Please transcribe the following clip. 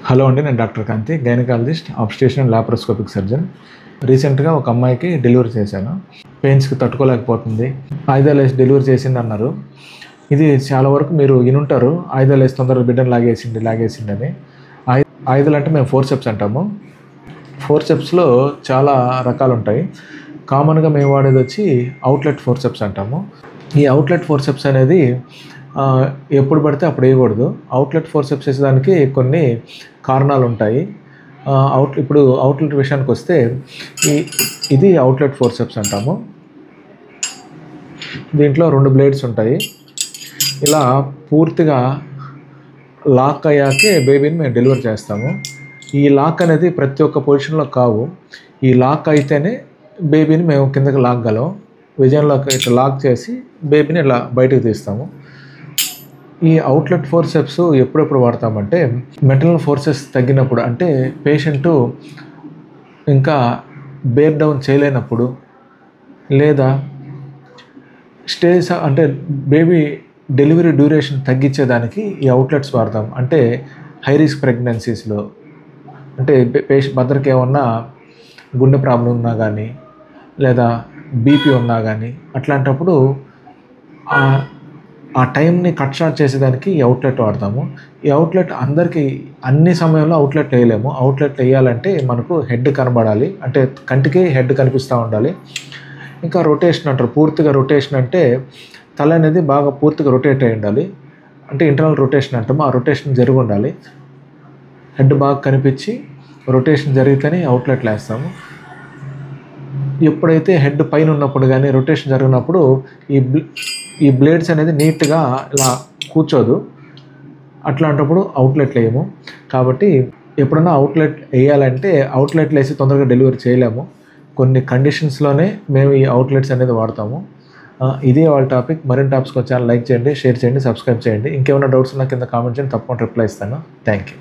Hello అండి, నేను doctor Kanthi, gynaecologist, obstetrician and laparoscopic surgeon. రీసెంట్గా ఒక అమ్మాయికి డెలివరీ చేశాను. పెయిన్స్కి తట్టుకోలేకపోతుంది, ఆయుధాలు వేసి డెలివరీ చేసింది అన్నారు. ఇది చాలా వరకు మీరు వినుంటారు, ఆయుధాలు వేసి తొందరగా బిడ్డను లాగేసిండని. ఆయుధాలు అంటే మేము ఫోర్సెప్స్ అంటాము. ఫోర్సెప్స్లో చాలా రకాలు ఉంటాయి. కామన్గా మేము వాడేది వచ్చి అవుట్లెట్ ఫోర్సెప్స్ అంటాము. ఈ అవుట్లెట్ ఫోర్సెప్స్ అనేది ఎప్పుడు పడితే అప్పుడు వేయకూడదు. అవుట్లెట్ ఫోర్సెప్స్ వేసేదానికి కొన్ని కారణాలు ఉంటాయి. ఇప్పుడు అవుట్లెట్ విషయానికి వస్తే ఇది అవుట్లెట్ ఫోర్సెప్స్ అంటాము. దీంట్లో 2 బ్లేడ్స్ ఉంటాయి. ఇలా పూర్తిగా లాక్ అయ్యాకే బేబీని మేము డెలివరీ చేస్తాము. ఈ లాక్ అనేది ప్రతి ఒక్క పొజిషన్లో కావు. ఈ లాక్ అయితేనే బేబీని మేము కిందకి లాగగలం. విజయంలోకి ఇట్లా లాక్ చేసి బేబీని ఇలా బయటకు తీస్తాము. ఈ అవుట్లెట్ ఫోర్సెప్స్ ఎప్పుడెప్పుడు వాడతామంటే మెటర్నల్ ఫోర్సెస్ తగ్గినప్పుడు, అంటే పేషెంటు ఇంకా బేర్ డౌన్ చేయలేనప్పుడు, లేదా అంటే బేబీ డెలివరీ డ్యూరేషన్ తగ్గించేదానికి ఈ అవుట్లెట్స్ వాడతాం. అంటే హై రిస్క్ ప్రెగ్నెన్సీస్లో, అంటే మదర్కి ఏమన్నా గుండె ప్రాబ్లం ఉన్నా కానీ, లేదా బీపీ ఉన్నా కానీ, అట్లాంటప్పుడు ఆ టైంని కట్ షార్ట్ చేసేదానికి ఈ అవుట్లెట్ వాడతాము. ఈ అవుట్లెట్ అందరికీ అన్ని సమయంలో అవుట్లెట్ వేయలేము. అవుట్లెట్ వేయాలంటే మనకు హెడ్ కనబడాలి, అంటే కంటికి హెడ్ కనిపిస్తూ ఉండాలి. ఇంకా రొటేషన్ అంటారు. పూర్తిగా రొటేషన్ అంటే తల అనేది బాగా పూర్తిగా రొటేట్ అయి ఉండాలి. అంటే ఇంటర్నల్ రొటేషన్ అంటాము. ఆ రొటేషన్ జరిగి ఉండాలి. హెడ్ బాగా కనిపించి రొటేషన్ జరిగితేనే అవుట్లెట్లు వేస్తాము. ఎప్పుడైతే హెడ్ పైన ఉన్నప్పుడు కానీ రొటేషన్ జరిగినప్పుడు ఈ బ్లేడ్స్ అనేది నీట్గా ఇలా కూర్చోదు. అట్లాంటప్పుడు అవుట్లెట్లు వేయము. కాబట్టి ఎప్పుడన్నా అవుట్లెట్ వేయాలంటే అవుట్లెట్లు వేసి తొందరగా డెలివరీ చేయలేము. కొన్ని కండిషన్స్లోనే మేము ఈ అవుట్లెట్స్ అనేది వాడతాము. ఇదే వాళ్ళ టాపిక్. మరిన్ని టాపిక్స్ వచ్చి లైక్ చేయండి, షేర్ చేయండి, సబ్స్క్రైబ్ చేయండి. ఇంకేమైనా డౌట్స్ ఉన్నా కింద కామెంట్ చేయండి, తప్పకుండా రిప్లై ఇస్తాను. Thank you.